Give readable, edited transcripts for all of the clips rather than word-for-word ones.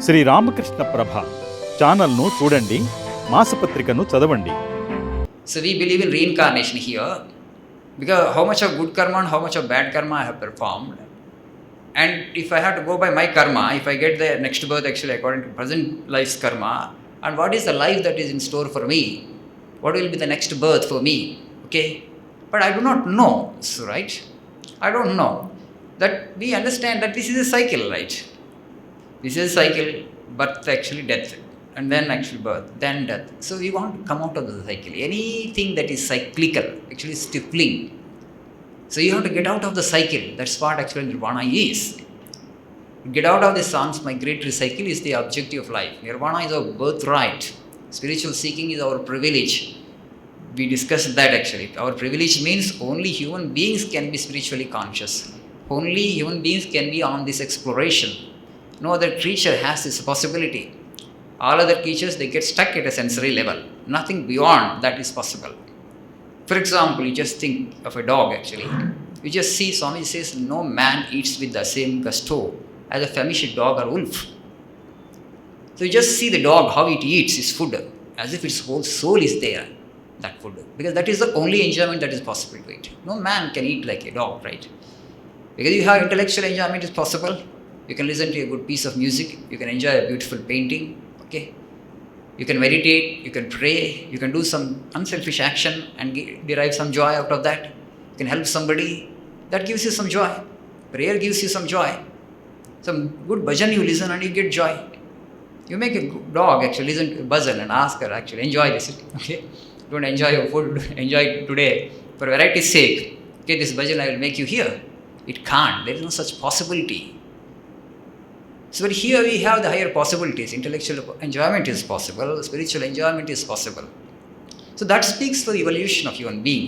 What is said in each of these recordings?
శ్రీ రామకృష్ణ ప్రభ ఛానల్ను చూడండి, మాసపత్రికను చదవండి. So we believe in reincarnation here, because how much of good karma and how much of bad karma I have performed, and if I have to go by my karma, if I get the next birth actually according to present life's karma, and what is the life that is in store for me, what will be the next birth for me, okay? But I do not know, so, right? I don't know. That we understand that this is a cycle, right? This is a cycle, birth actually death, and then actually birth, then death. So we want to come out of the cycle. Anything that is cyclical actually stifling. So you have to get out of the cycle. That's what actually nirvana is. Get out of this transmigratory cycle is the objective of life. Nirvana is our birthright. Spiritual seeking is our privilege. We discussed that actually. Our privilege means only human beings can be spiritually conscious. Only human beings can be on this exploration. No other creature has this possibility. All other creatures, they get stuck at a sensory level. Nothing beyond that is possible. For example, you just think of a dog actually. You just see, Swami says, no man eats with the same gusto as a famished dog or wolf. So you just see the dog, how it eats its food, as if its whole soul is there, that food. Because that is the only enjoyment that is possible to eat. No man can eat like a dog, right? Because you have intellectual enjoyment is possible. You can listen to a good piece of music. You can enjoy a beautiful painting. Okay. You can meditate. You can pray. You can do some unselfish action and derive some joy out of that. You can help somebody. That gives you some joy. Prayer gives you some joy. Some good bhajan you listen and you get joy. You make a dog actually listen to a bhajan and ask her actually enjoy this. Okay. Don't enjoy your food. Enjoy it today for variety's sake. Okay, this bhajan I will make you hear. It can't. There is no such possibility. So but here we have the higher possibilities. Intellectual enjoyment is possible. Spiritual enjoyment is possible. So that speaks for the evolution of human being.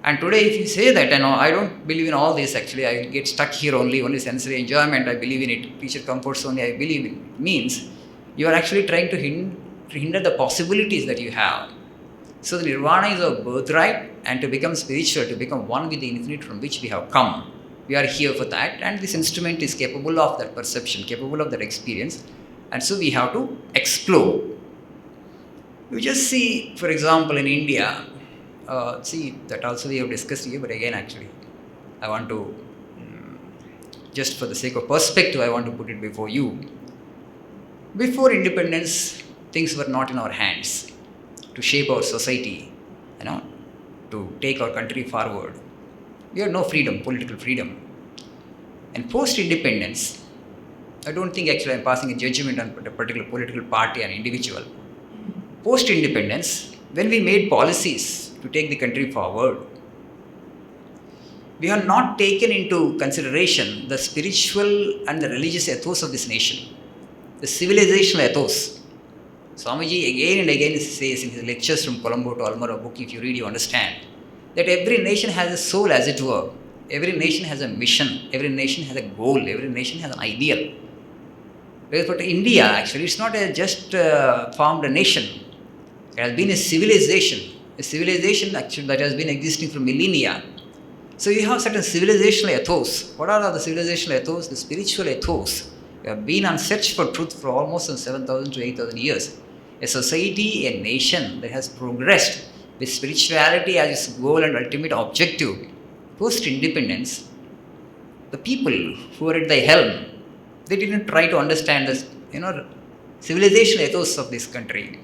And today if you say that, I don't believe in all this actually, I will get stuck here only sensory enjoyment, I believe in it, creature comforts only, I believe in it, means you are actually trying to hinder the possibilities that you have. So the nirvana is our birthright, and to become spiritual, to become one with the infinite from which we have come. We are here for that, and this instrument is capable of that perception, capable of that experience, and so we have to explore. You just see, for example, in India, see that also we have discussed here, but again actually, I want to, just for the sake of perspective, I want to put it before you. Before independence, things were not in our hands to shape our society, to take our country forward. We had no freedom, political freedom. And post-independence, I don't think actually I'm passing a judgment on a particular political party and individual. Post-independence, when we made policies to take the country forward, we have not taken into consideration the spiritual and the religious ethos of this nation, the civilizational ethos. Swamiji again and again says in his lectures from Colombo to Almora book, if you read, you understand that every nation has a soul, as it were. Every nation has a mission. Every nation has a goal. Every nation has an ideal. But India, actually, it's not just formed a nation. It has been a civilization actually that has been existing for millennia. So you have certain civilizational ethos. What are the civilizational ethos? The spiritual ethos. We have been on search for truth for almost 7,000 to 8,000 years. A society, a nation that has progressed with spirituality as its goal and ultimate objective. Post-independence, the people who were at the helm, they didn't try to understand the civilizational ethos of this country.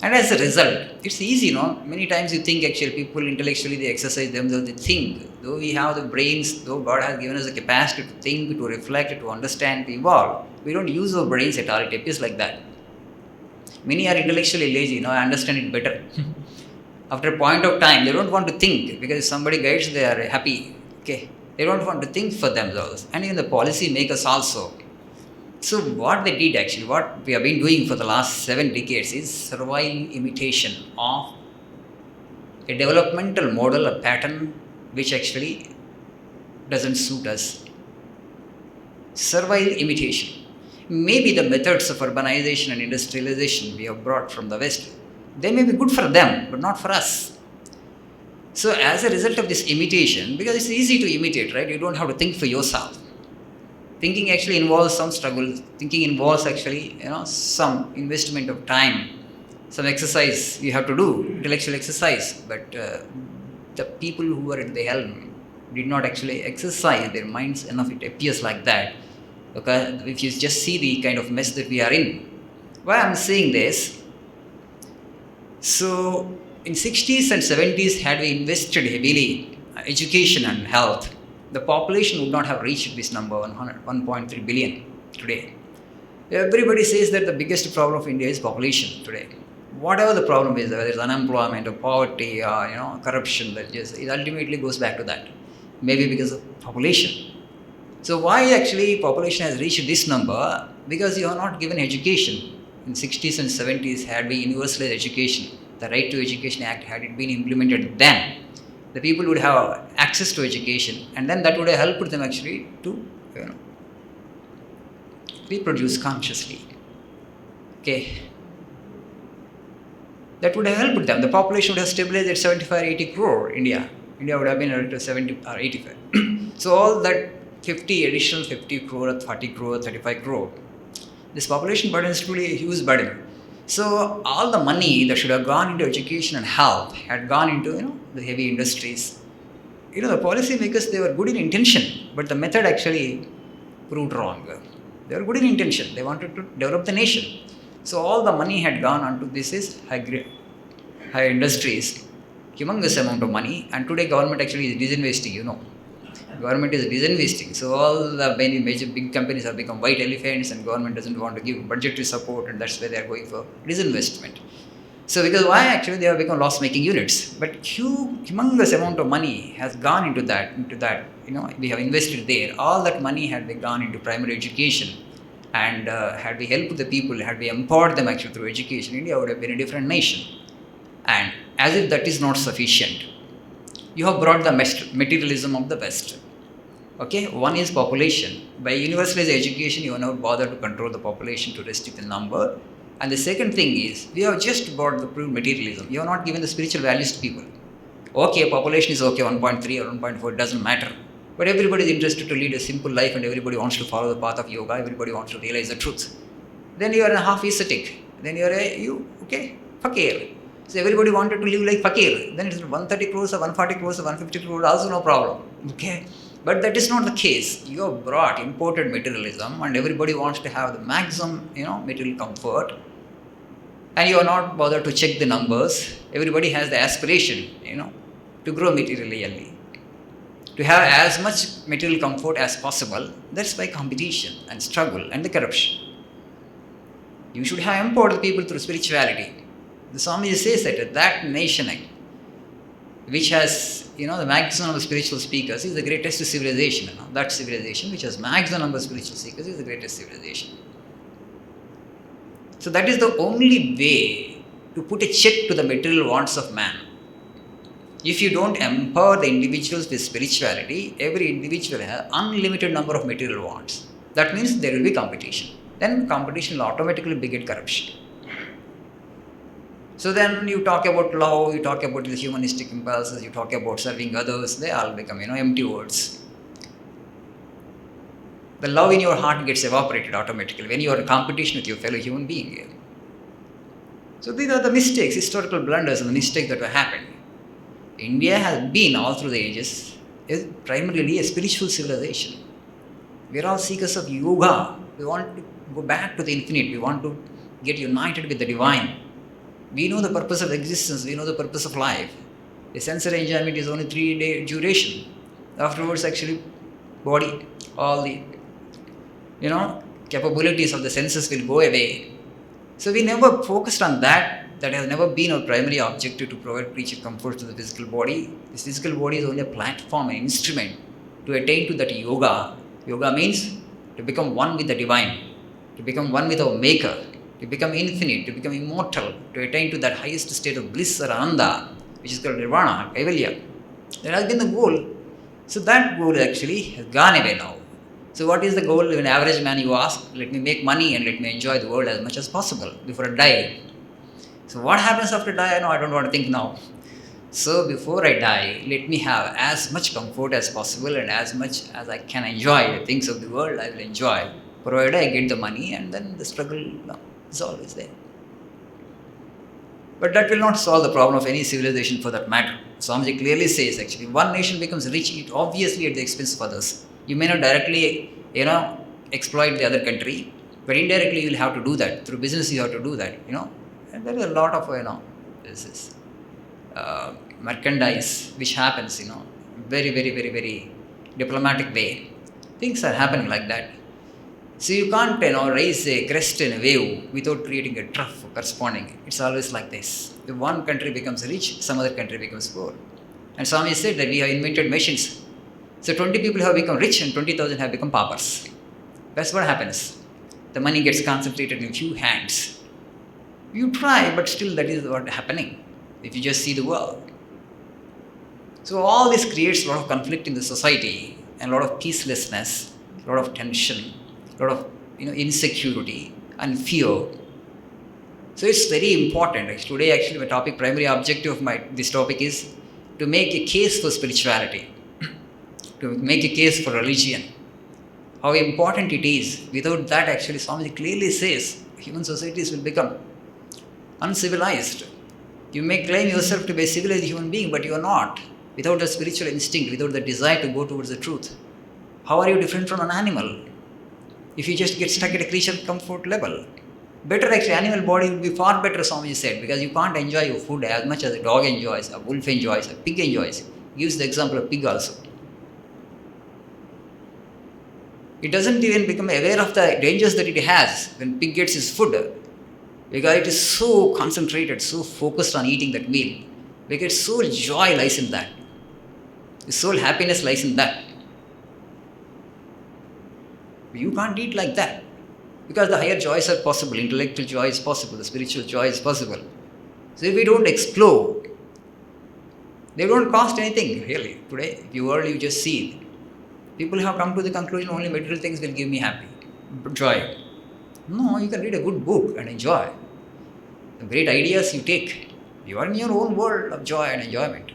And as a result, it's easy, many times you think actually people intellectually, they exercise themselves, they think. Though we have the brains, though God has given us the capacity to think, to reflect, to understand, to evolve, we don't use our brains at all. It appears like that. Many are intellectually lazy, I understand it better. After a point of time, they don't want to think, because if somebody guides, they are happy. Okay, they don't want to think for themselves, and even the policy makers also. So what they did actually, what we have been doing for the last 7 decades is servile imitation of a developmental model, a pattern which actually doesn't suit us. Servile imitation. Maybe the methods of urbanization and industrialization we have brought from the West, they may be good for them, but not for us. So as a result of this imitation, because it's easy to imitate, right? You don't have to think for yourself. Thinking actually involves some struggle. Thinking involves actually, some investment of time, some exercise you have to do, intellectual exercise. But the people who were at the helm did not actually exercise their minds enough. It appears like that. Okay, if you just see the kind of mess that we are in. Why I'm saying this? So in 60s and 70s, had we invested heavily education and health, the population would not have reached this number 1.3 billion today. Everybody says that the biggest problem of India is population today. Whatever the problem is, whether it's unemployment or poverty or corruption, it ultimately goes back to that. Maybe because of population. So why actually population has reached this number? Because you are not given education. In 60s and 70s, had we universalized education, the Right to Education Act, had it been implemented then, the people would have access to education, and then that would have helped them actually to reproduce consciously. Okay. That would have helped them. The population would have stabilized at 75 or 80 crore. India would have been at 70 or 85. So all that 50 crore, 40 crore, 35 crore, this population burden is truly a huge burden. So all the money that should have gone into education and health had gone into the heavy industries. The policy makers, they were good in intention, but the method actually proved wrong. They were good in intention. They wanted to develop the nation. So all the money had gone onto this high industries, humongous amount of money, and today government actually is disinvesting. Government is disinvesting. So all the many major big companies have become white elephants, and government doesn't want to give budgetary support, and that's why they are going for disinvestment. So because why actually they have become loss-making units, but humongous amount of money has gone into that. We have invested there. All that money had been gone into primary education, and had we helped the people, had we empowered them actually through education, India would have been a different nation. And as if that is not sufficient, you have brought the materialism of the West. Okay, one is population. By universalized education, you are not bothered to control the population to restrict the number. And the second thing is, we have just brought the pure materialism. You are not given the spiritual values to people. Okay, population is okay, 1.3 or 1.4, it doesn't matter. But everybody is interested to lead a simple life, and everybody wants to follow the path of yoga, everybody wants to realize the truth. Then you are a half ascetic. Then you are fakir. So everybody wanted to live like fakir. Then it's 130 crores or 140 crores or 150 crores, also no problem. Okay. But that is not the case. You have brought imported materialism, and everybody wants to have the maximum, material comfort. And you are not bothered to check the numbers. Everybody has the aspiration, to grow materially, to have as much material comfort as possible. That's by competition and struggle and the corruption. You should have empowered the people through spirituality. The Swami says that nation, which has the maximum of spiritual speakers, is the greatest civilization. That civilization which has maximum number of spiritual speakers is the greatest civilization. So that is the only way to put a check to the material wants of man. If you don't empower the individuals with spirituality, every individual has unlimited number of material wants. That means there will be competition. Then competition will automatically beget corruption. So then you talk about love, you talk about the humanistic impulses, you talk about serving others, they all become, empty words. The love in your heart gets evaporated automatically when you are in competition with your fellow human being. So these are the mistakes, historical blunders and the mistakes that have happened. India has been all through the ages is primarily a spiritual civilization. We are all seekers of yoga. We want to go back to the infinite. We want to get united with the divine. We know the purpose of existence. We know the purpose of life. The sensory enjoyment is only 3-day duration. Afterwards, actually, body, all the, capabilities of the senses will go away. So we never focused on that. That has never been our primary objective, to provide creature comfort to the physical body. This physical body is only a platform, an instrument to attain to that yoga. Yoga means to become one with the divine, to become one with our maker, to become infinite, to become immortal, to attain to that highest state of bliss or ananda, which is called nirvana, kaivalya. That has been the goal. So that goal actually has gone away now. So what is the goal? An average man, you ask, let me make money and let me enjoy the world as much as possible before I die. So what happens after die? No, I don't want to think now. So before I die, let me have as much comfort as possible and as much as I can enjoy the things of the world, I will enjoy, provided I get the money, and then the struggle is always there. But that will not solve the problem of any civilization for that matter. Swamiji clearly says actually, one nation becomes rich obviously at the expense of others. You may not directly, exploit the other country, but indirectly you will have to do that. Through business you have to do that, And there is a lot of, this is merchandise which happens, very, very, very, very diplomatic way. Things are happening like that. So you can't, raise a crest in a wave without creating a trough corresponding. It's always like this. If one country becomes rich, some other country becomes poor. And Swami said that we have invented machines. So 20 people have become rich and 20,000 have become paupers. That's what happens. The money gets concentrated in few hands. You try, but still that is what is happening if you just see the world. So all this creates a lot of conflict in the society and a lot of peacelessness, a lot of tension, a lot of insecurity and fear. So it's very important. Today, my topic, primary objective of this topic is to make a case for spirituality, to make a case for religion. How important it is. Without that, Swamiji clearly says human societies will become uncivilized. You may claim yourself to be a civilized human being, but you are not. Without the spiritual instinct, without the desire to go towards the truth, how are you different from an animal? If you just get stuck at a creature comfort level, better animal body will be far better, Swamiji said, because you can't enjoy your food as much as a dog enjoys, a wolf enjoys, a pig enjoys. He gives the example of pig also. It doesn't even become aware of the dangers that it has when pig gets his food, because it is so concentrated, so focused on eating that meal, because soul joy lies in that. The soul happiness lies in that. You can't eat like that, because the higher joys are possible, intellectual joy is possible, the spiritual joy is possible. So if we don't explore, they don't cost anything really. Today, if you just see, people have come to the conclusion only material things will give me joy. No, you can read a good book and enjoy. The great ideas you take. You are in your own world of joy and enjoyment.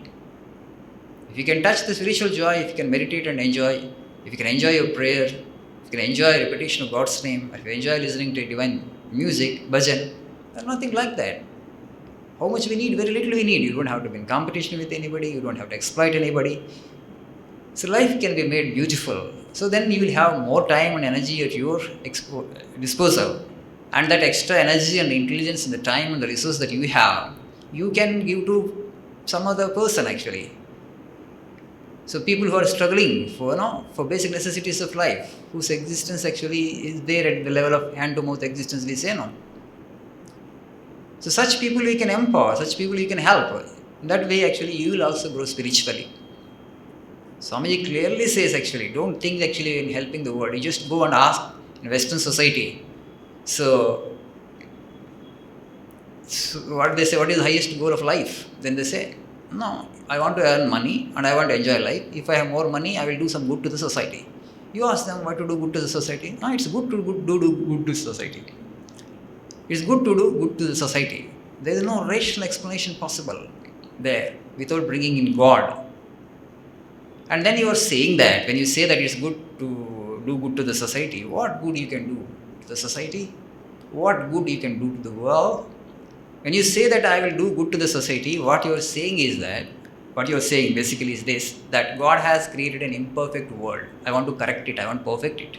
If you can touch the spiritual joy, if you can meditate and enjoy, if you can enjoy your prayer, if you can enjoy repetition of God's name, if you enjoy listening to divine music, bhajan, there's nothing like that. How much we need? Very little we need. You don't have to be in competition with anybody, you don't have to exploit anybody. So life can be made beautiful. So then you will have more time and energy at your disposal. And that extra energy and intelligence and the time and the resource that you have, you can give to some other person actually. So people who are struggling for basic necessities of life, whose existence actually is there at the level of hand-to-mouth existence, we say no. So such people we can empower, such people you can help. In that way actually you will also grow spiritually. Swamiji clearly says don't think in helping the world. You just go and ask in Western society. So what they say, what is the highest goal of life? Then they say, no, I want to earn money and I want to enjoy life. If I have more money, I will do some good to the society. You ask them why to do good to the society. No, it's good to do good to society. It's good to do good to the society. There is no rational explanation possible there without bringing in God. And then you are saying that, when you say that it's good to do good to the society, what good you can do to the society? What good you can do to the world? When you say that I will do good to the society, what you are saying basically is this, that God has created an imperfect world. I want to correct it, I want to perfect it.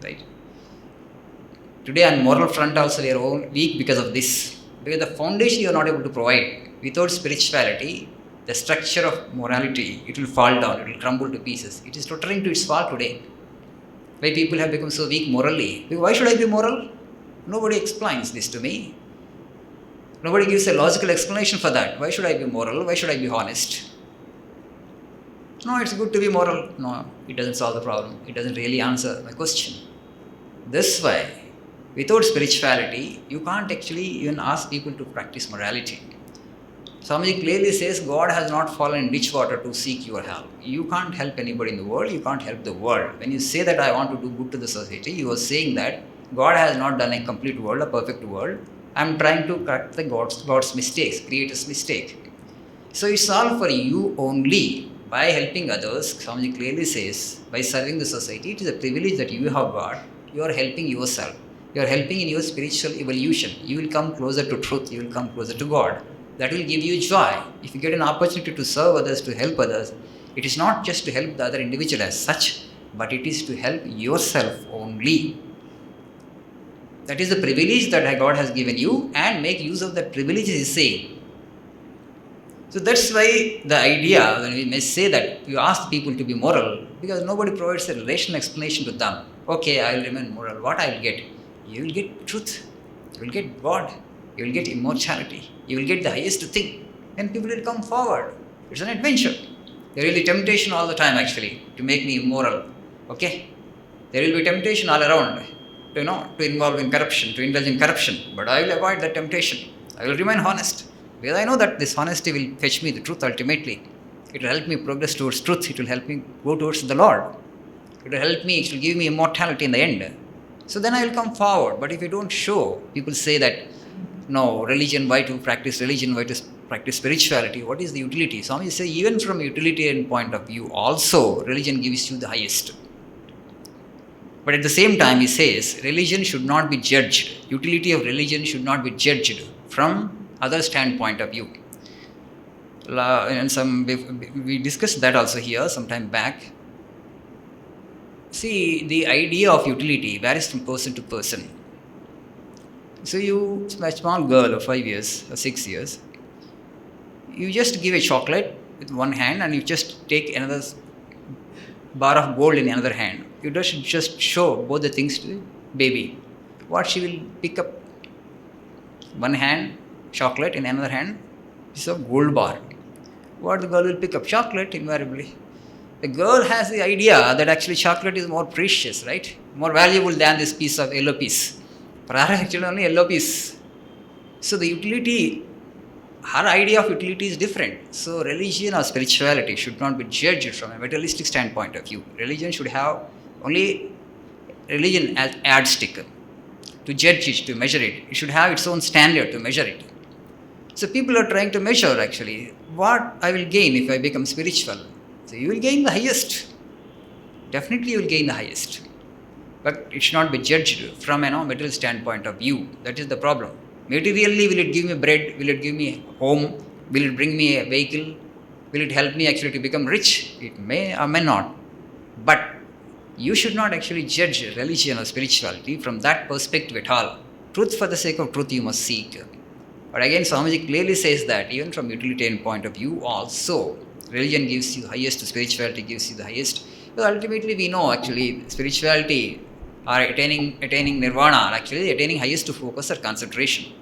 Right? Today on moral front also we are weak because of this. Because the foundation you are not able to provide. Without spirituality, the structure of morality, it will fall down, it will crumble to pieces. It is tottering to its fall today. Why people have become so weak morally? Why should I be moral? Nobody explains this to me. Nobody gives a logical explanation for that. Why should I be moral? Why should I be honest? No, it's good to be moral. No, it doesn't solve the problem. It doesn't really answer my question. This way, without spirituality, you can't actually even ask people to practice morality. Swamiji clearly says God has not fallen in ditch water to seek your help. You can't help anybody in the world, you can't help the world. When you say that I want to do good to the society, you are saying that God has not done a complete world, a perfect world. I am trying to correct the God's mistakes, creator's mistake. So it's all for you only. By helping others, Swamiji clearly says, by serving the society, it is a privilege that you have got. You are helping yourself. You are helping in your spiritual evolution. You will come closer to truth. You will come closer to God. That will give you joy. If you get an opportunity to serve others, to help others, it is not just to help the other individual as such, but it is to help yourself only. That is the privilege that God has given you, and make use of that privilege, he is saying. So that's why the idea, when we may say that you ask people to be moral, because nobody provides a rational explanation to them. Okay, I will remain moral. What I will get? You will get truth. You will get God. You will get immortality. You will get the highest thing. And people will come forward. It's an adventure. There will be temptation all the time, actually, to make me immoral. Okay? There will be temptation all around, to involve in corruption, to indulge in corruption. But I will avoid that temptation. I will remain honest. Because I know that this honesty will fetch me the truth ultimately. It will help me progress towards truth. It will help me go towards the Lord. It will help me, it will give me immortality in the end. So then I will come forward. But if you don't show, people say that, no, religion, why to practice religion, why to practice spirituality, what is the utility? Swami says, even from a utilitarian point of view, also, religion gives you the highest. But at the same time, he says, religion should not be judged. Utility of religion should not be judged from other standpoint of view. And we discussed that also here some time back. See, the idea of utility varies from person to person. So a small girl of 5 years or 6 years, you just give a chocolate with one hand and you just take another bar of gold in another hand. You just show both the things to the baby. What she will pick up? One hand, chocolate, in another hand, piece of gold bar. What the girl will pick up? Chocolate, invariably. The girl has the idea that actually chocolate is more precious, right? More valuable than this piece of yellow piece. For her, actually only yellow piece. So the utility, her idea of utility is different. So religion or spirituality should not be judged from a materialistic standpoint of view. Religion should have only religion as yardstick to judge it, to measure it. It should have its own standard to measure it. So people are trying to measure actually what I will gain if I become spiritual. So you will gain the highest. Definitely you will gain the highest. But it should not be judged from a material standpoint of view. That is the problem. Materially, will it give me bread? Will it give me home? Will it bring me a vehicle? Will it help me actually to become rich? It may or may not. But you should not actually judge religion or spirituality from that perspective at all. Truth for the sake of truth you must seek. But again, Swamiji clearly says that even from utilitarian point of view also, religion gives you the highest, spirituality gives you the highest. But ultimately we know actually spirituality or attaining nirvana, or actually attaining highest focus or concentration.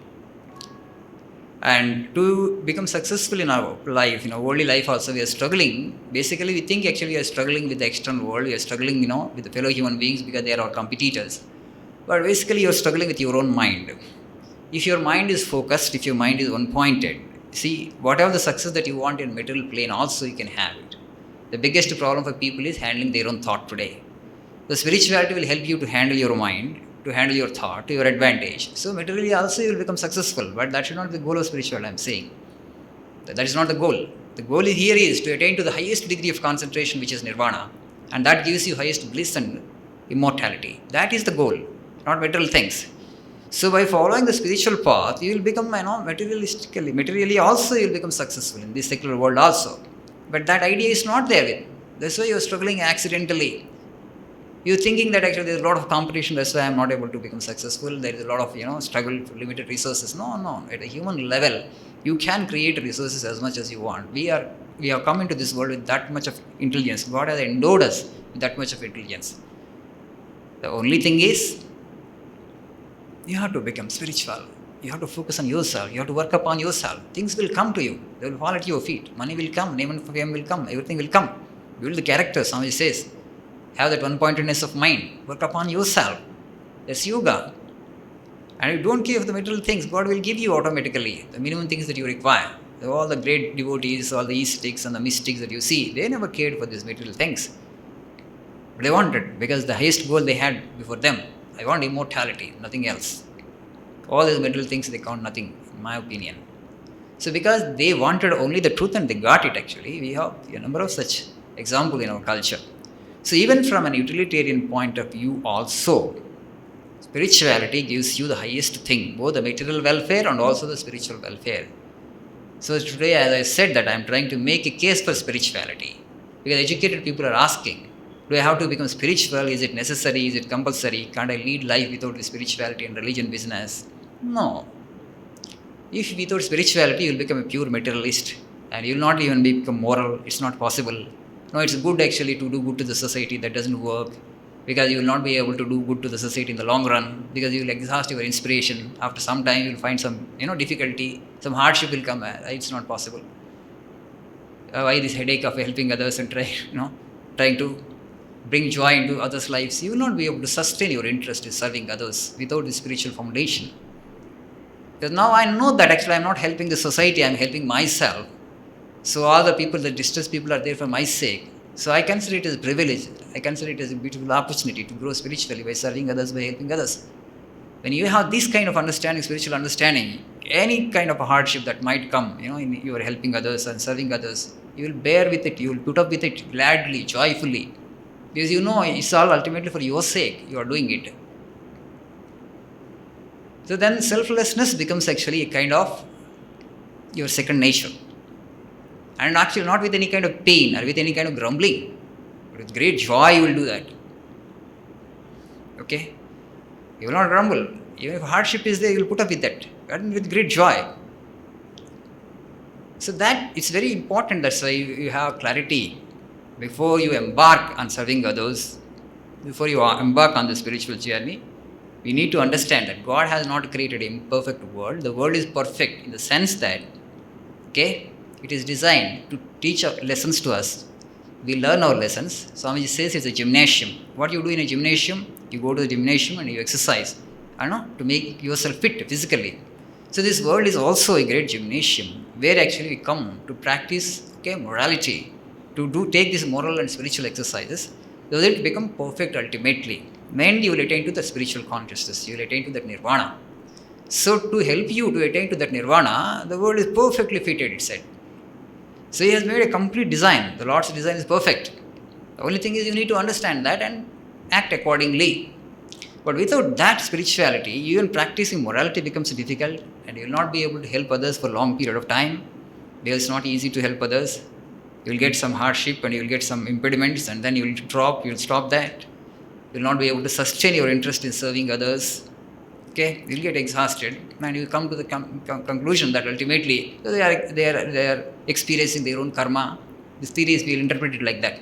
And to become successful in our life, worldly life also, we are struggling. Basically, we think actually we are struggling with the external world. We are struggling, with the fellow human beings because they are our competitors. But basically, you are struggling with your own mind. If your mind is focused, if your mind is one-pointed, see, whatever the success that you want in material plane, also you can have it. The biggest problem for people is handling their own thought today. The spirituality will help you to handle your mind, to handle your thought to your advantage. So materially also you will become successful, but that should not be the goal of spirituality, I am saying. That is not the goal. The goal here is to attain to the highest degree of concentration, which is nirvana, and that gives you highest bliss and immortality. That is the goal, not material things. So by following the spiritual path, you will become, materially also you will become successful in this secular world also. But that idea is not there. That's why you are struggling accidentally. You're thinking that actually there's a lot of competition, that's why I'm not able to become successful. There is a lot of, struggle for limited resources. No. At a human level, you can create resources as much as you want. We have come into this world with that much of intelligence. God has endowed us with that much of intelligence. The only thing is, you have to become spiritual. You have to focus on yourself. You have to work upon yourself. Things will come to you. They will fall at your feet. Money will come. Name and fame will come. Everything will come. Build the character, Swami says. Have that one-pointedness of mind. Work upon yourself. That's yoga. And you don't care for the material things. God will give you automatically the minimum things that you require. All the great devotees, all the ascetics and the mystics that you see, they never cared for these material things. But they wanted, because the highest goal they had before them, I want immortality, nothing else. All these material things, they count nothing, in my opinion. So because they wanted only the truth and they got it actually, we have a number of such examples in our culture. So even from an utilitarian point of view also, spirituality gives you the highest thing, both the material welfare and also the spiritual welfare. So today, as I said, that I am trying to make a case for spirituality. Because educated people are asking, do I have to become spiritual? Is it necessary? Is it compulsory? Can't I lead life without the spirituality and religion business? No. If without spirituality, you will become a pure materialist and you will not even become moral. It's not possible. No, it's good actually to do good to the society. That doesn't work because you will not be able to do good to the society in the long run because you will exhaust your inspiration. After some time, you will find some difficulty, some hardship will come. It's not possible. Why this headache of helping others and trying to bring joy into others' lives? You will not be able to sustain your interest in serving others without the spiritual foundation. Because now I know that actually I am not helping the society, I am helping myself. So all the people, the distressed people are there for my sake. So I consider it as a privilege. I consider it as a beautiful opportunity to grow spiritually by serving others, by helping others. When you have this kind of understanding, spiritual understanding, any kind of a hardship that might come, in your helping others and serving others, you will bear with it, you will put up with it gladly, joyfully. Because it's all ultimately for your sake, you are doing it. So then selflessness becomes actually a kind of your second nature. And actually not with any kind of pain or with any kind of grumbling. But with great joy you will do that. Okay? You will not grumble. Even if hardship is there, you will put up with that. And with great joy. So that it's very important. That's why you have clarity. Before you embark on serving others, before you embark on the spiritual journey, we need to understand that God has not created an imperfect world. The world is perfect in the sense that, it is designed to teach lessons to us. We learn our lessons. Swamiji says it's a gymnasium. What you do in a gymnasium, you go to the gymnasium and you exercise, to make yourself fit physically. So this world is also a great gymnasium where actually we come to practice morality, to take these moral and spiritual exercises so that it become perfect ultimately. Then you will attain to the spiritual consciousness, you will attain to that nirvana. So to help you to attain to that nirvana, the world is perfectly fitted, it said. So he has made a complete design. The Lord's design is perfect. The only thing is you need to understand that and act accordingly. But without that spirituality, even practicing morality becomes difficult and you will not be able to help others for a long period of time. Because it's not easy to help others. You will get some hardship and you will get some impediments and then you will stop that. You will not be able to sustain your interest in serving others. You will get exhausted and you will come to the conclusion that ultimately they are experiencing their own karma. This theories we will interpret it like that.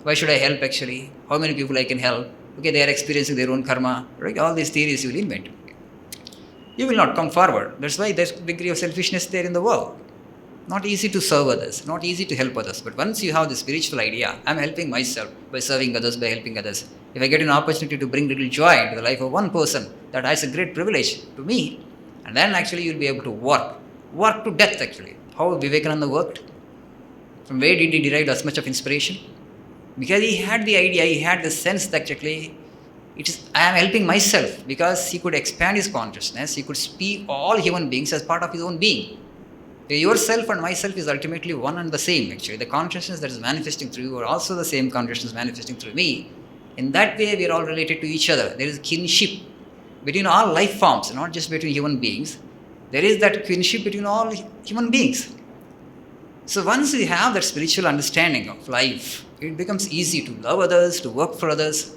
Why should I help actually? How many people I can help? They are experiencing their own karma. Right? All these theories you will invent. You will not come forward. That's why there's a degree of selfishness there in the world. Not easy to serve others, not easy to help others. But once you have the spiritual idea, I'm helping myself by serving others, by helping others. If I get an opportunity to bring little joy into the life of one person, that is a great privilege to me. And then actually you'll be able to work to death actually. How Vivekananda worked? From where did he derive as much of inspiration? Because he had the idea, he had the sense that actually I am helping myself, because he could expand his consciousness, he could speak all human beings as part of his own being. Yourself and myself is ultimately one and the same actually. The consciousness that is manifesting through you are also the same consciousness manifesting through me. In that way we are all related to each other. There is kinship between all life forms, not just between human beings. There is that kinship between all human beings. So once we have that spiritual understanding of life, it becomes easy to love others, to work for others.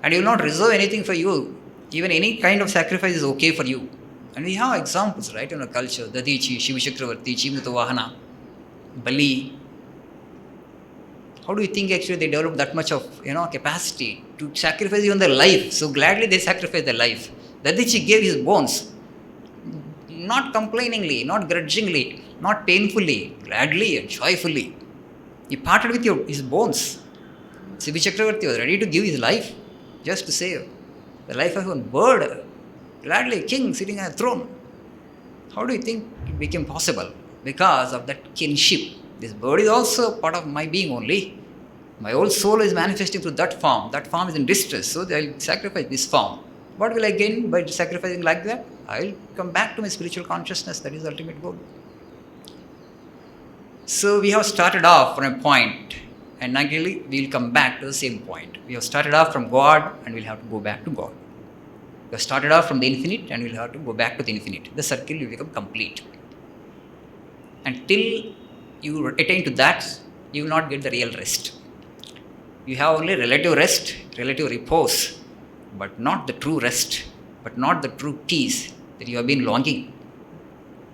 And you will not reserve anything for you. Even any kind of sacrifice is okay for you. And we have examples, right, in our culture. Dadichi, Shiva Chakravarti, Chimnata Vahana, Bali. How do you think actually they developed that much of capacity to sacrifice even their life? So gladly they sacrificed their life. Dadichi gave his bones, not complainingly, not grudgingly, not painfully, gladly and joyfully. He parted with his bones. Shiva Chakravarti was ready to give his life just to save the life of one bird. Gladly, king sitting on a throne. How do you think it became possible? Because of that kinship. This bird is also part of my being only. My whole soul is manifesting through that form. That form is in distress, so they'll sacrifice this form. What will I gain by sacrificing like that? I will come back to my spiritual consciousness. That is the ultimate goal. So we have started off from a point, and naturally we will come back to the same point. We have started off from God, and we'll have to go back to God. We have started off from the infinite, and we'll have to go back to the infinite. The circle will become complete. Until you attain to that, you will not get the real rest. You have only relative rest, relative repose, but not the true rest, but not the true peace that you have been longing.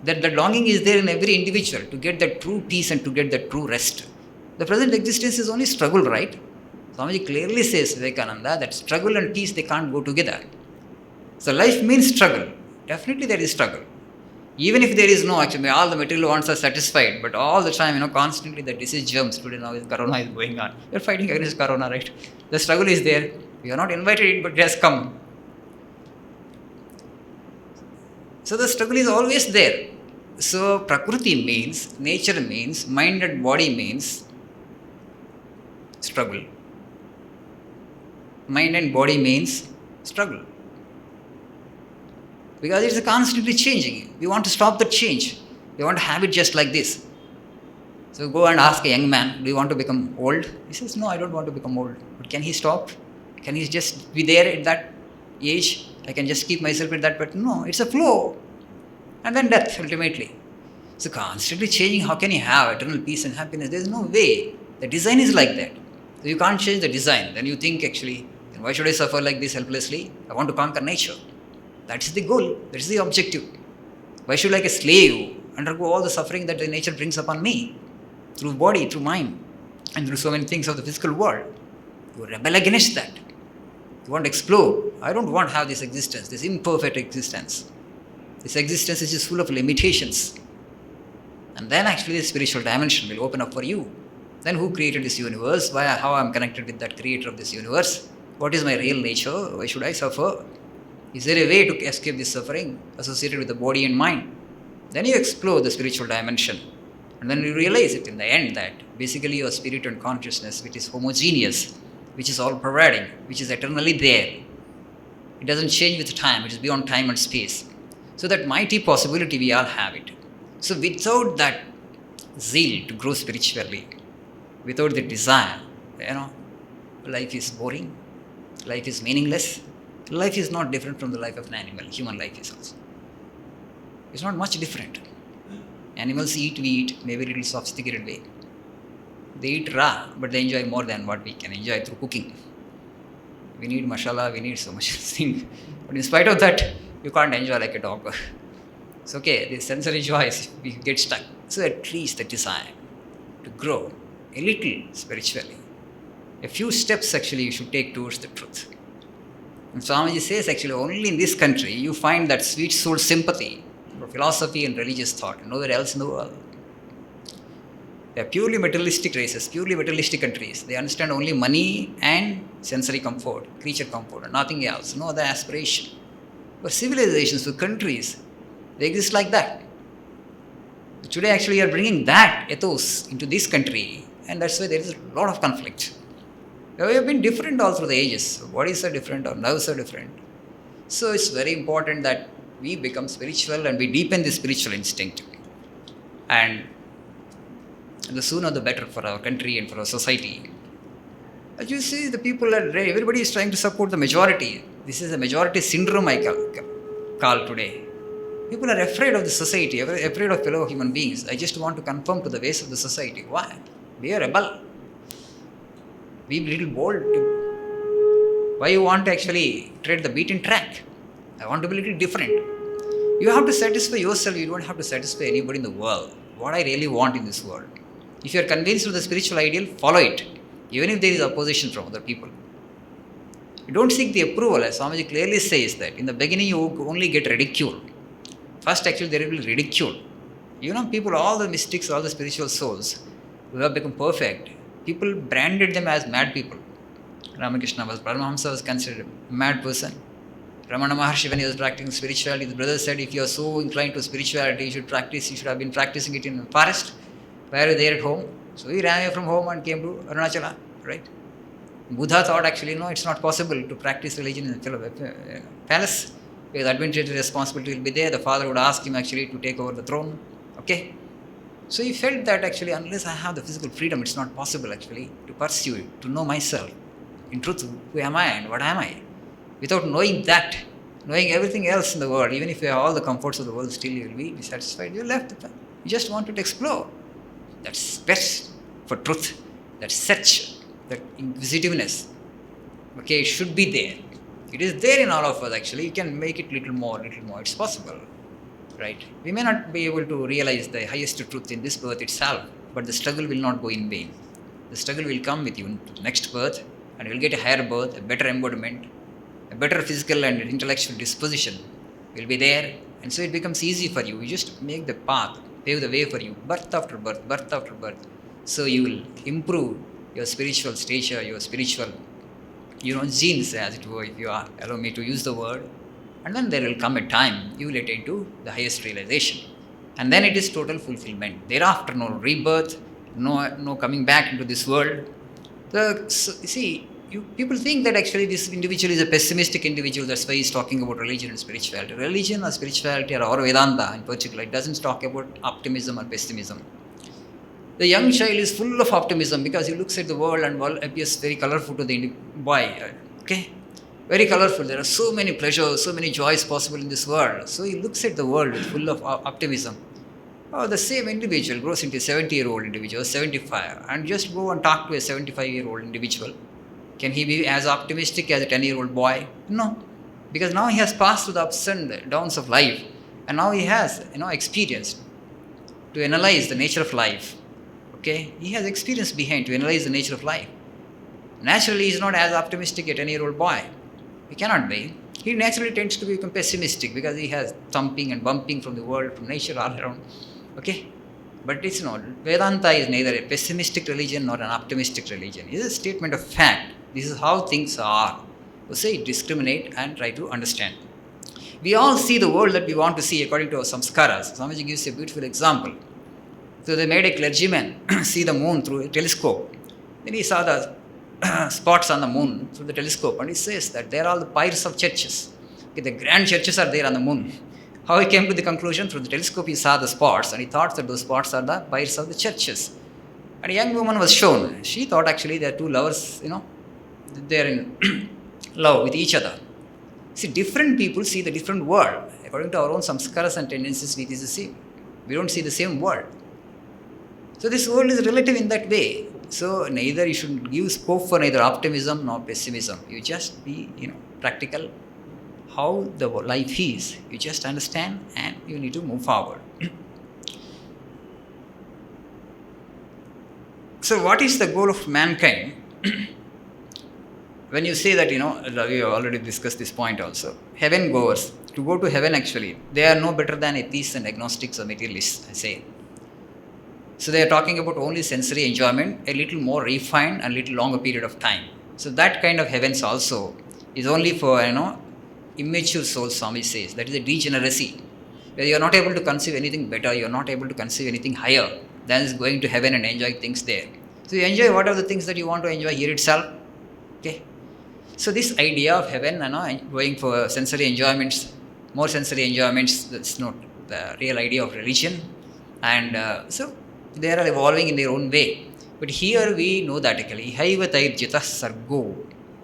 That the longing is there in every individual to get that true peace and to get that true rest. The present existence is only struggle, right? Swamiji clearly says, Vivekananda, that struggle and peace, they can't go together. So life means struggle. Definitely there is struggle. Even if there is no, actually, all the material wants are satisfied, but all the time, constantly the disease germs, today now corona is going on. We are fighting against corona, right? The struggle is there. We are not invited, but it has come. So the struggle is always there. So Prakriti means, nature means, mind and body means struggle. Mind and body means struggle. Because it's constantly changing. We want to stop the change. We want to have it just like this. So go and ask a young man, do you want to become old? He says, no, I don't want to become old. But can he stop? Can he just be there at that age? I can just keep myself at that, but no, it's a flow. And then death, ultimately. So constantly changing, how can you have eternal peace and happiness? There is no way. The design is like that. So you can't change the design. Then you think actually, then why should I suffer like this helplessly? I want to conquer nature. That is the goal. That is the objective. Why should, like a slave, undergo all the suffering that the nature brings upon me? Through body, through mind, and through so many things of the physical world. You rebel against that. You want to explore. I don't want to have this existence, this imperfect existence. This existence is just full of limitations. And then actually the spiritual dimension will open up for you. Then who created this universe? How I am connected with that creator of this universe? What is my real nature? Why should I suffer? Is there a way to escape this suffering associated with the body and mind? Then you explore the spiritual dimension. And then you realize it in the end that basically your spirit and consciousness, which is homogeneous, which is all pervading, which is eternally there. It doesn't change with time. It is beyond time and space. So that mighty possibility, we all have it. So without that zeal to grow spiritually, without the desire, life is boring, life is meaningless. Life is not different from the life of an animal. Human life is also. It's not much different. Animals eat, we eat, maybe a little sophisticated way. They eat raw, but they enjoy more than what we can enjoy through cooking. We need masala, we need so much thing. But in spite of that, you can't enjoy like a dog. It's okay, the sensory joys, we get stuck. So at least the desire to grow a little spiritually. A few steps actually you should take towards the truth. And Swamiji says actually only in this country you find that sweet soul sympathy for philosophy and religious thought, nowhere else in the world. They are purely materialistic races, purely materialistic countries. They understand only money and sensory comfort, creature comfort, and nothing else, no other aspiration. But civilizations, for countries, they exist like that. Today actually you are bringing that ethos into this country, and that's why there is a lot of conflict. We have been different all through the ages. Bodies are different, our nerves are different. So it's very important that we become spiritual and we deepen the spiritual instinct. And the sooner the better for our country and for our society. As you see, the people are ready. Everybody is trying to support the majority. This is a majority syndrome I call today. People are afraid of the society, afraid of fellow human beings. I just want to conform to the ways of the society. Why? Be a rebel. Be a little bold. Why you want to actually tread the beaten track? I want to be a little different. You have to satisfy yourself. You don't have to satisfy anybody in the world. What I really want in this world. If you are convinced of the spiritual ideal, follow it. Even if there is opposition from other people. You don't seek the approval. As Swamiji clearly says that in the beginning you only get ridicule. First actually there will be ridicule. People, all the mystics, all the spiritual souls who have become perfect, people branded them as mad people. Ramakrishna Paramahamsa was considered a mad person. Ramana Maharshi, when he was practicing spirituality, the brother said, if you are so inclined to spirituality, you should have been practicing it in the forest. Why are you there at home? So he ran away from home and came to Arunachala, right? Buddha thought actually, no, it's not possible to practice religion in a palace, because administrative responsibility will be there. The father would ask him actually to take over the throne. Okay? So he felt that actually, unless I have the physical freedom, it's not possible actually to pursue it, to know myself. In truth, who am I and what am I? Without knowing that, knowing everything else in the world, even if you have all the comforts of the world, still you will be dissatisfied. You're left. You just wanted to explore. That's best for truth. That search, that inquisitiveness. Okay, it should be there. It is there in all of us actually. You can make it little more. It's possible. Right? We may not be able to realize the highest truth in this birth itself, but the struggle will not go in vain. The struggle will come with you into the next birth, and you will get a higher birth, a better embodiment, a better physical and intellectual disposition will be there, and so it becomes easy for you. You just make the path, pave the way for you, birth after birth, birth after birth. So you will improve your spiritual stature, your spiritual, genes, as it were, if you allow me to use the word. And then there will come a time you will attain to the highest realization. And then it is total fulfillment. Thereafter, no rebirth, no coming back into this world. People think that actually this individual is a pessimistic individual, that's why he's talking about religion and spirituality. Religion or spirituality or Vedanta in particular, it doesn't talk about optimism or pessimism. The young child is full of optimism because he looks at the world and world appears very colorful to the boy. Okay? Very colorful. There are so many pleasures, so many joys possible in this world. So he looks at the world full of optimism. The same individual grows into a 70-year-old individual, 75, and just go and talk to a 75-year-old individual. Can he be as optimistic as a 10-year-old boy? No. Because now he has passed through the ups and downs of life, and now he has, experience to analyze the nature of life. Okay? He has experience behind to analyze the nature of life. Naturally, he is not as optimistic as a 10-year-old boy. He cannot be. He naturally tends to become pessimistic because he has thumping and bumping from the world, from nature all around. Okay? But it's not. Vedanta is neither a pessimistic religion nor an optimistic religion. It is a statement of fact. This is how things are. So say discriminate and try to understand. We all see the world that we want to see according to our samskaras. Swamiji gives a beautiful example. So they made a clergyman see the moon through a telescope. Then he saw the spots on the moon through the telescope, and he says that they are all the piles of churches. Okay, the grand churches are there on the moon. How he came to the conclusion? Through the telescope he saw the spots, and he thought that those spots are the piles of the churches. And a young woman was shown. She thought actually they are two lovers, they are in love with each other. See, different people see the different world. According to our own samskaras and tendencies, it is the same. We don't see the same world. So this world is relative in that way. So neither you should give scope for neither optimism nor pessimism. You just be, practical. How the life is, you just understand and you need to move forward. So what is the goal of mankind? When you say that, we have already discussed this point also. Heaven goers, to go to heaven actually, they are no better than atheists and agnostics or materialists, I say. So they are talking about only sensory enjoyment, a little more refined and a little longer period of time. So that kind of heavens also is only for, immature souls, Swami says. That is a degeneracy, where you are not able to conceive anything better, you are not able to conceive anything higher than going to heaven and enjoy things there. So you enjoy what are the things that you want to enjoy here itself. Okay. So this idea of heaven, going for sensory enjoyments, more sensory enjoyments, that's not the real idea of religion. And so they are evolving in their own way. But here we know that actually, Ihaivatayir jitah sargo,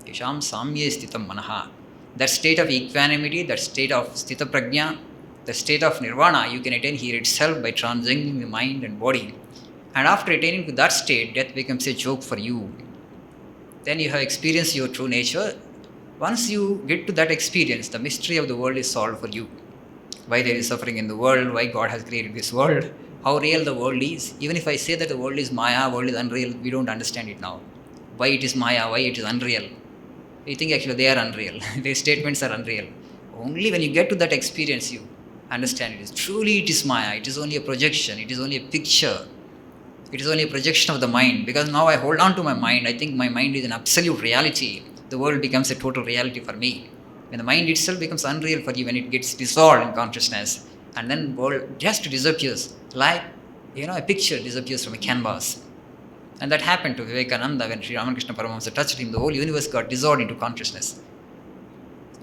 yasham samye stitam manaha. That state of equanimity, that state of sthita prajna, the state of nirvana, you can attain here itself by transcending the mind and body. And after attaining to that state, death becomes a joke for you. Then you have experienced your true nature. Once you get to that experience, the mystery of the world is solved for you. Why there is suffering in the world, why God has created this world, how real the world is. Even if I say that the world is Maya, world is unreal, we don't understand it now. Why it is Maya, why it is unreal. We think actually they are unreal. Their statements are unreal. Only when you get to that experience, you understand it is. Truly it is Maya. It is only a projection. It is only a picture. It is only a projection of the mind. Because now I hold on to my mind. I think my mind is an absolute reality. The world becomes a total reality for me. When the mind itself becomes unreal for you, when it gets dissolved in consciousness, and then world just disappears, like a picture disappears from a canvas. And that happened to Vivekananda when Sri Ramakrishna Prabha touched him. The whole universe got dissolved into consciousness,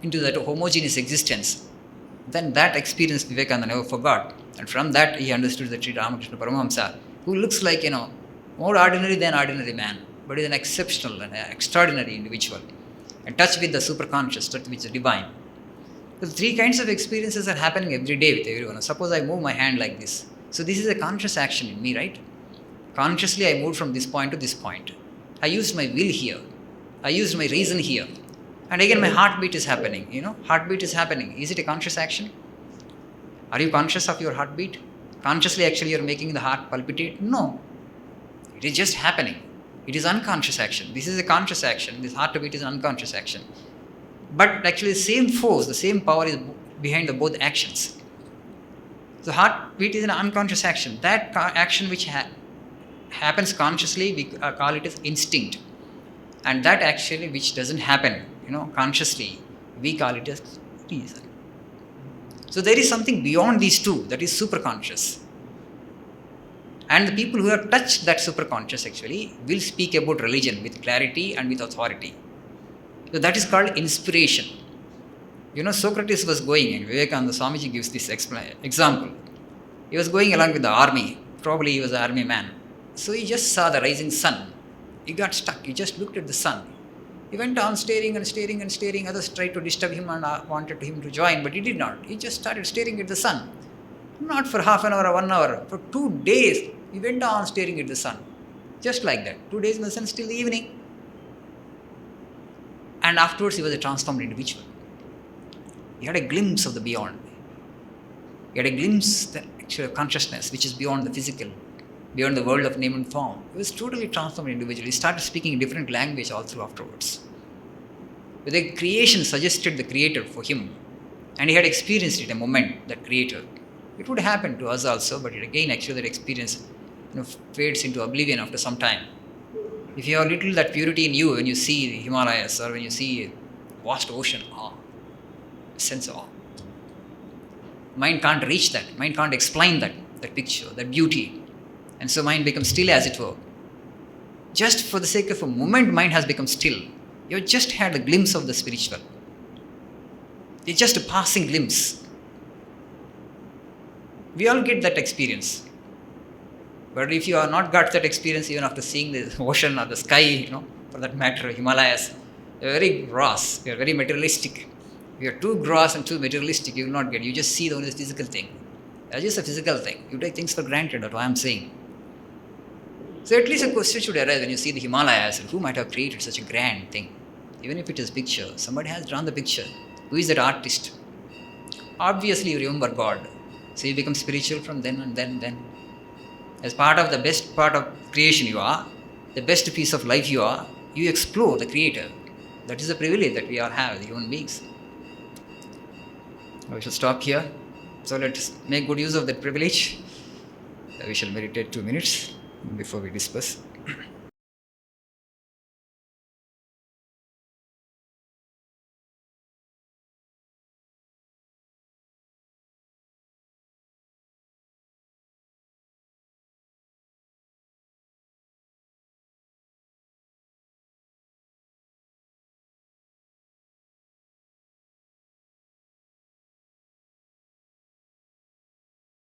into that homogeneous existence. Then that experience Vivekananda never forgot. And from that he understood that Sri Ramakrishna Paramahamsa, who looks like, more ordinary than ordinary man, but is an exceptional and extraordinary individual, and touched with the superconscious, touched with the divine. The three kinds of experiences are happening every day with everyone. Suppose I move my hand like this. So this is a conscious action in me, right? Consciously I moved from this point to this point. I used my will here. I used my reason here. And again my heartbeat is happening. Heartbeat is happening. Is it a conscious action? Are you conscious of your heartbeat? Consciously actually you are making the heart palpitate? No. It is just happening. It is unconscious action. This is a conscious action. This heartbeat is an unconscious action. But actually the same force, the same power is behind the both actions. The heartbeat is an unconscious action. That action which happens consciously, we call it as instinct. And that actually which doesn't happen, consciously, we call it as reason. So there is something beyond these two, that is superconscious. And the people who have touched that superconscious actually will speak about religion with clarity and with authority. So that is called inspiration. Socrates was going, and Vivekananda Swamiji gives this example. He was going along with the army. Probably he was an army man. So he just saw the rising sun. He got stuck. He just looked at the sun. He went on staring and staring and staring. Others tried to disturb him and wanted him to join, but he did not. He just started staring at the sun. Not for half an hour or 1 hour. For 2 days, he went on staring at the sun. Just like that. 2 days in the sun, till the evening. And afterwards, he was a transformed individual. He had a glimpse of the beyond. He had a glimpse of the actual consciousness, which is beyond the physical, beyond the world of name and form. He was totally transformed individual. He started speaking a different language all through afterwards. But the creation suggested the creator for him. And he had experienced it a moment, that creator. It would happen to us also, but again, actually, that experience fades into oblivion after some time. If you have little that purity in you, when you see the Himalayas or when you see a vast ocean, sense of awe. Mind can't reach that. Mind can't explain that picture, that beauty. And so mind becomes still, as it were. Just for the sake of a moment, mind has become still. You have just had a glimpse of the spiritual. It's just a passing glimpse. We all get that experience. But if you have not got that experience, even after seeing the ocean or the sky, for that matter, Himalayas, you are very gross, you are very materialistic. If you are too gross and too materialistic, you will not get. You just see only the physical thing. That's just a physical thing. You take things for granted, that's what I am saying. So at least a question should arise when you see the Himalayas, who might have created such a grand thing? Even if it is picture, somebody has drawn the picture. Who is that artist? Obviously you remember God. So you become spiritual from then and then. As part of the best part of creation you are, the best piece of life you are, you explore the Creator. That is a privilege that we all have, the human beings. We shall stop here. So let's make good use of that privilege. We shall meditate 2 minutes before we disperse.